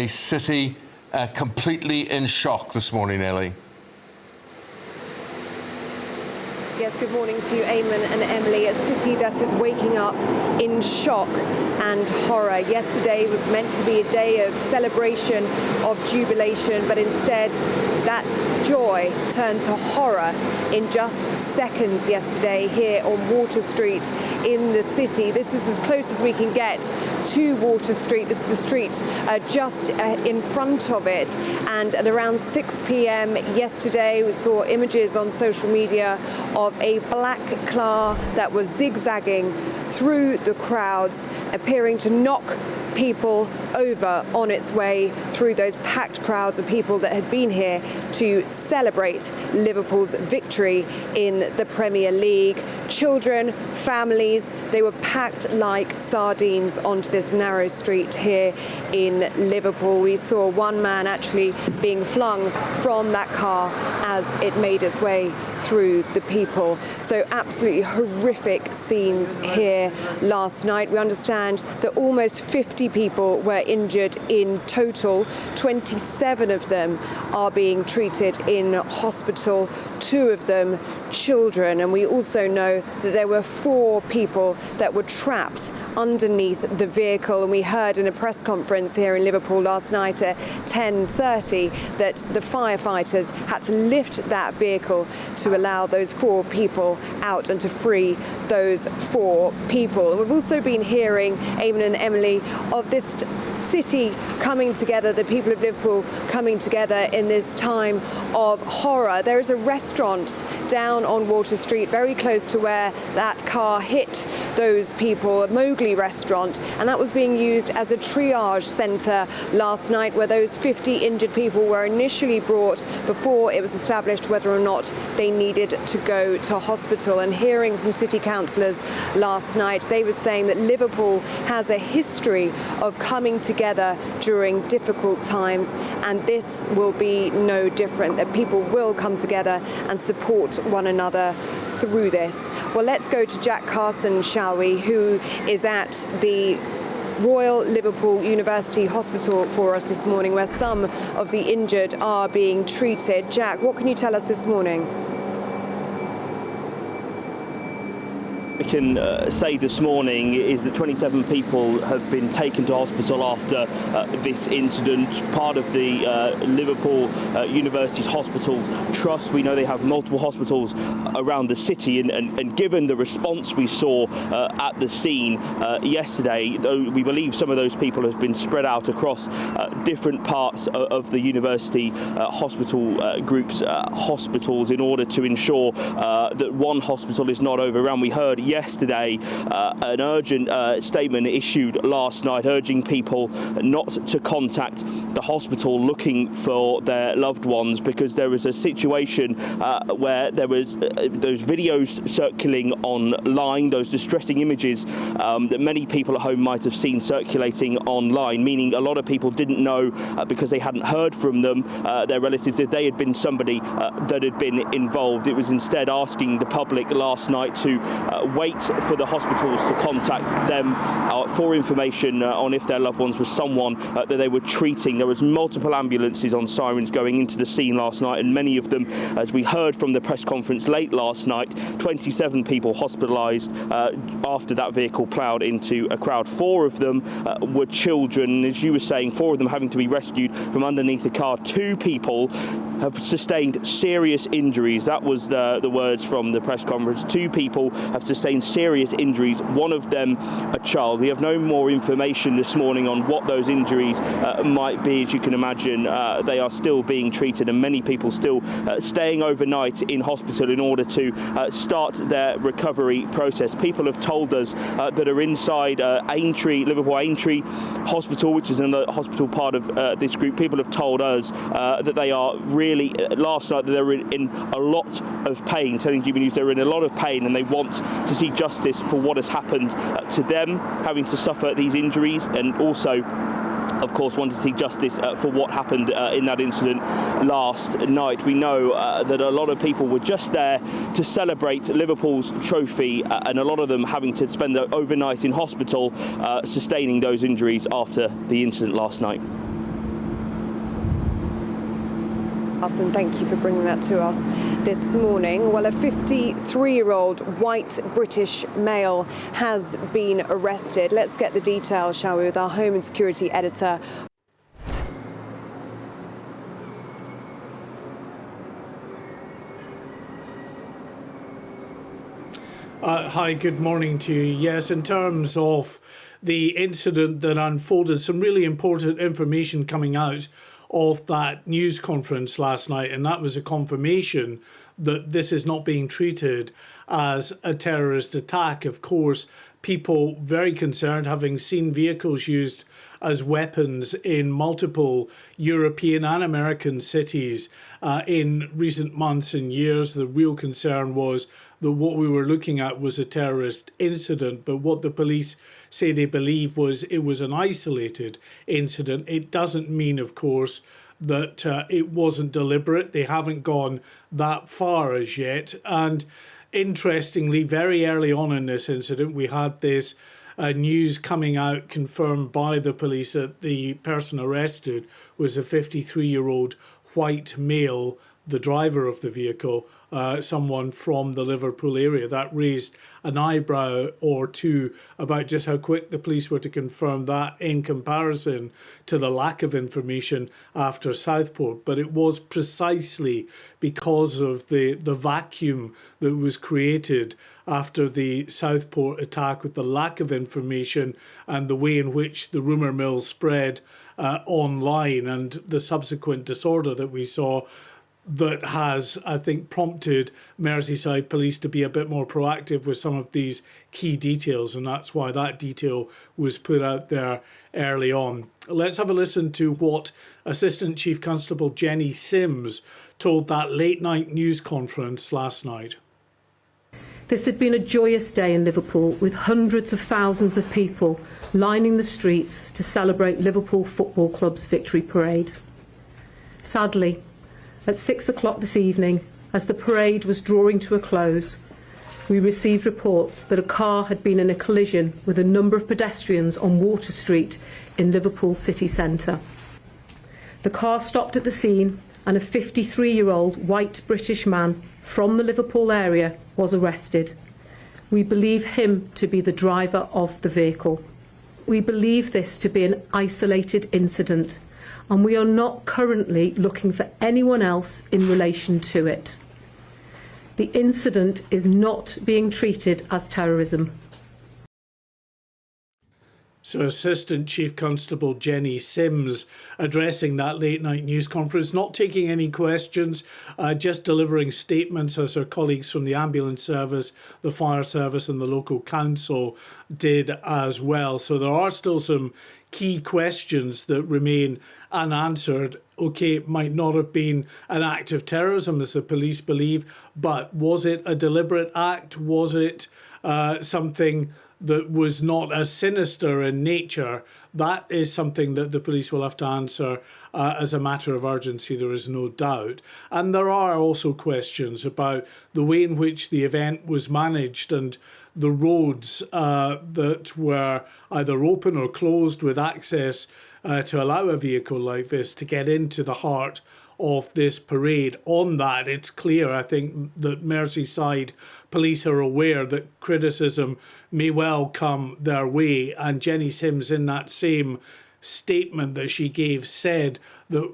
a city completely in shock this morning, Ellie. Yes, good morning to you, Eamon and Emily. A city that is waking up in shock and horror. Yesterday was meant to be a day of celebration, of jubilation, but instead that joy turned to horror in just seconds yesterday here on Water Street in the city. This is as close as we can get to Water Street. This is the street just in front of it. And at around 6 p.m. yesterday, we saw images on social media of a black car that was zigzagging through the crowds, appearing to knock people over on its way through those packed crowds of people that had been here to celebrate Liverpool's victory in the Premier League. Children, families, they were packed like sardines onto this narrow street here in Liverpool. We saw one man actually being flung from that car as it made its way through the people. So absolutely horrific scenes here last night. We understand that almost 50 people were injured in total. 27 of them are being treated in hospital, 2 of them children. And we also know that there were 4 people that were trapped underneath the vehicle. And we heard in a press conference here in Liverpool last night at 10:30 that the firefighters had to lift that vehicle to allow those 4 people out and to free those 4 people. And we've also been hearing, Eamon and Emily, of this city coming together, the people of Liverpool coming together in this time of horror. There is a restaurant down on Water Street, very close to where that car hit those people, a Mowgli restaurant, and that was being used as a triage centre last night, where those 50 injured people were initially brought before it was established whether or not they needed to go to hospital. And hearing from city councillors last night, they were saying that Liverpool has a history of coming together during difficult times, and this will be no different, that people will come together and support one another through this. Well, let's go to Jack Carson, shall we, who is at the Royal Liverpool University Hospital for us this morning, where some of the injured are being treated. Jack, what can you tell us this morning? We can say this morning is that 27 people have been taken to hospital after this incident. Part of the Liverpool University's Hospital Trust. We know they have multiple hospitals around the city, and given the response we saw at the scene yesterday, though we believe some of those people have been spread out across different parts of the university hospital groups, hospitals, in order to ensure that one hospital is not overrun. We heard yesterday an urgent statement issued last night urging people not to contact the hospital looking for their loved ones, because there was a situation where there was those videos circulating online, those distressing images that many people at home might have seen circulating online, meaning a lot of people didn't know because they hadn't heard from them, their relatives, if they had been somebody that had been involved. It was instead asking the public last night to wait for the hospitals to contact them for information on if their loved ones was someone that they were treating. There was multiple ambulances on sirens going into the scene last night, and many of them, as we heard from the press conference late last night, 27 people hospitalised after that vehicle ploughed into a crowd. 4 of them were children, as you were saying, 4 of them having to be rescued from underneath the car. 2 people have sustained serious injuries. That was the words from the press conference. 2 people have sustained serious injuries, one of them a child. We have no more information this morning on what those injuries might be. As you can imagine, they are still being treated, and many people still staying overnight in hospital in order to start their recovery process. People have told us that are inside Aintree, Liverpool Aintree Hospital, which is another hospital part of this group. People have told us that they are really, last night, that they were in a lot of pain, telling GB News they were in a lot of pain, and they want to see justice for what has happened to them, having to suffer these injuries, and also, of course, want to see justice for what happened in that incident last night. We know that a lot of people were just there to celebrate Liverpool's trophy, and a lot of them having to spend the overnight in hospital sustaining those injuries after the incident last night. And thank you for bringing that to us this morning. Well, a 53-year-old white British male has been arrested. Let's get the details, shall we, with our Home and Security editor. Hi, good morning to you. Yes, in terms of the incident that unfolded, some really important information coming out of that news conference last night, and that was a confirmation that this is not being treated as a terrorist attack. Of course, people very concerned, having seen vehicles used as weapons in multiple European and American cities in recent months and years. The real concern was that what we were looking at was a terrorist incident, but what the police say they believe was it was an isolated incident. It doesn't mean, of course, that it wasn't deliberate. They haven't gone that far as yet. And interestingly, very early on in this incident, we had this news coming out confirmed by the police that the person arrested was a 53-year-old white male, the driver of the vehicle, someone from the Liverpool area. That raised an eyebrow or two about just how quick the police were to confirm that in comparison to the lack of information after Southport. But it was precisely because of the vacuum that was created after the Southport attack, with the lack of information and the way in which the rumour mill spread online and the subsequent disorder that we saw, that has, I think, prompted Merseyside police to be a bit more proactive with some of these key details, and that's why that detail was put out there early on. Let's have a listen to what Assistant Chief Constable Jenny Sims told that late night news conference last night. This had been a joyous day in Liverpool, with hundreds of thousands of people lining the streets to celebrate Liverpool Football Club's victory parade. Sadly, at 6 o'clock this evening, as the parade was drawing to a close, we received reports that a car had been in a collision with a number of pedestrians on Water Street in Liverpool city centre. The car stopped at the scene and a 53-year-old white British man from the Liverpool area was arrested. We believe him to be the driver of the vehicle. We believe this to be an isolated incident, and we are not currently looking for anyone else in relation to it. The incident is not being treated as terrorism. So Assistant Chief Constable Jenny Sims addressing that late night news conference, not taking any questions, just delivering statements as her colleagues from the ambulance service, the fire service and the local council did as well. So there are still some key questions that remain unanswered. Okay, it might not have been an act of terrorism as the police believe, but was it a deliberate act? Was it something that was not as sinister in nature? That is something that the police will have to answer as a matter of urgency, there is no doubt. And there are also questions about the way in which the event was managed and the roads that were either open or closed with access to allow a vehicle like this to get into the heart of this parade. On that, it's clear, I think, that Merseyside police are aware that criticism may well come their way, and Jenny Sims, in that same statement that she gave, said that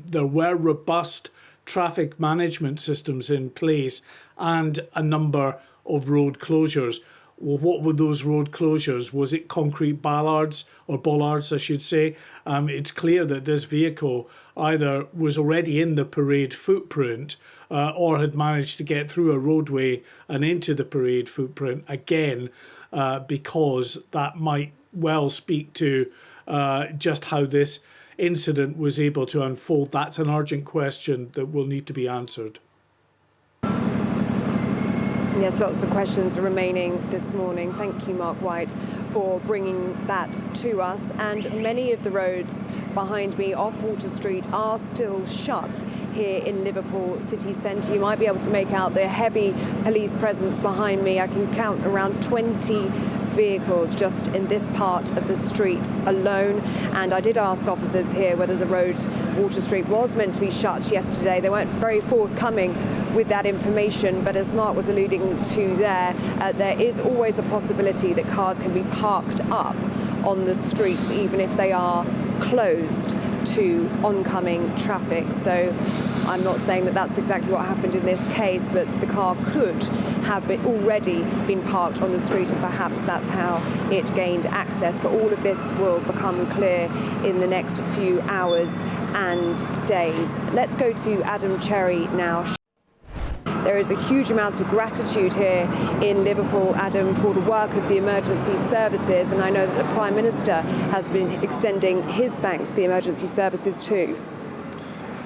there were robust traffic management systems in place and a number of road closures. Well, what were those road closures? Was it concrete bollards, I should say? It's clear that this vehicle either was already in the parade footprint or had managed to get through a roadway and into the parade footprint again, because that might well speak to just how this incident was able to unfold. That's an urgent question that will need to be answered. Yes, lots of questions remaining this morning. Thank you, Mark White, for bringing that to us. And many of the roads behind me off Water Street are still shut here in Liverpool city centre. You might be able to make out the heavy police presence behind me. I can count around 20 vehicles just in this part of the street alone. And I did ask officers here whether the road, Water Street, was meant to be shut yesterday. They weren't very forthcoming with that information, but as Mark was alluding to there is always a possibility that cars can be parked up on the streets, even if they are closed to oncoming traffic. So I'm not saying that that's exactly what happened in this case, but the car could have already been parked on the street, and perhaps that's how it gained access. But all of this will become clear in the next few hours and days. Let's go to Adam Cherry now. There is a huge amount of gratitude here in Liverpool, Adam, for the work of the emergency services, and I know that the Prime Minister has been extending his thanks to the emergency services too.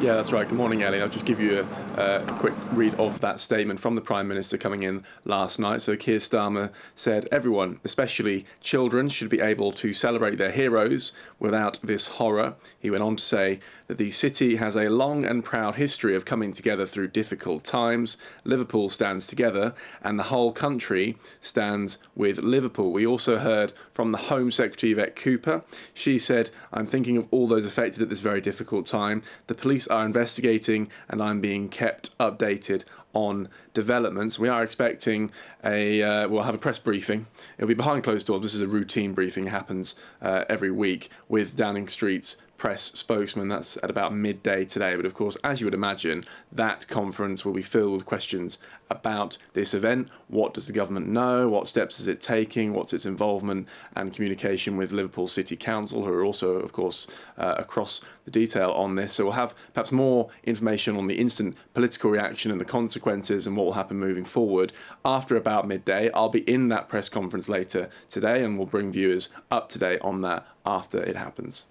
Yeah, that's right. Good morning, Ellie. I'll just give you a quick read of that statement from the Prime Minister coming in last night. So Keir Starmer said everyone, especially children, should be able to celebrate their heroes without this horror. He went on to say that the city has a long and proud history of coming together through difficult times. Liverpool stands together and the whole country stands with Liverpool. We also heard from the Home Secretary, Yvette Cooper. She said, I'm thinking of all those affected at this very difficult time. The police are investigating and I'm being kept updated on developments. We are expecting we'll have a press briefing. It'll be behind closed doors. This is a routine briefing. It happens every week with Downing Street's press spokesman. That's at about midday today. But of course, as you would imagine, that conference will be filled with questions about this event. What does the government know? What steps is it taking? What's its involvement and communication with Liverpool City Council, who are also, of course, across the detail on this. So we'll have perhaps more information on the instant political reaction and the consequences and what will happen moving forward after about midday. I'll be in that press conference later today and we'll bring viewers up to date on that after it happens.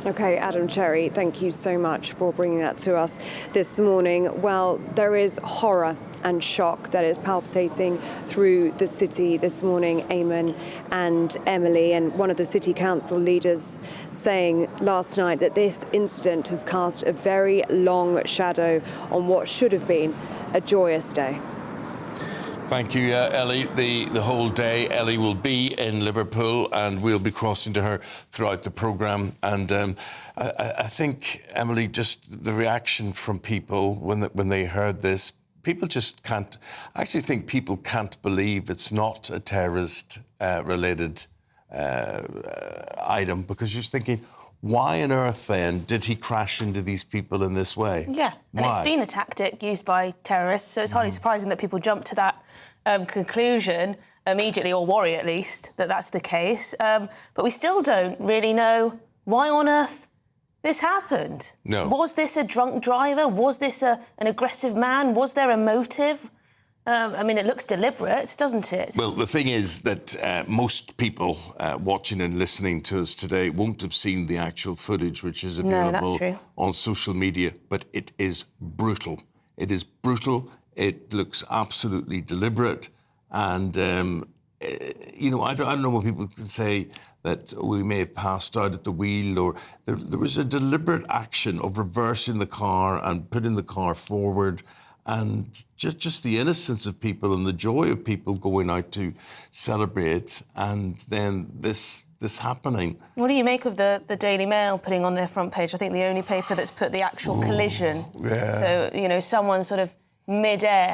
OK, Adam Cherry, thank you so much for bringing that to us this morning. Well, there is horror and shock that is palpitating through the city this morning, Eamon and Emily, and one of the city council leaders saying last night that this incident has cast a very long shadow on what should have been a joyous day. Thank you, Ellie. The whole day, Ellie will be in Liverpool and we'll be crossing to her throughout the programme. And I think, Emily, just the reaction from people when they heard this, people just can't... I actually think people can't believe it's not a terrorist-related item, because you're thinking, why on earth, then, did he crash into these people in this way? Yeah, and it's been a tactic used by terrorists, so it's hardly surprising that people jump to that conclusion immediately, or worry at least, that that's the case. But we still don't really know why on earth this happened. No. Was this a drunk driver? Was this an aggressive man? Was there a motive? I mean, it looks deliberate, doesn't it? Well, the thing is that most people watching and listening to us today won't have seen the actual footage, which is available on social media, but it is brutal. It is brutal. It looks absolutely deliberate. And, you know, I don't know what people can say that we may have passed out at the wheel, or there was a deliberate action of reversing the car and putting the car forward, and just the innocence of people and the joy of people going out to celebrate, and then this happening. What do you make of the Daily Mail putting on their front page, I think the only paper that's put the actual collision? Yeah. So, you know, someone sort of mid-air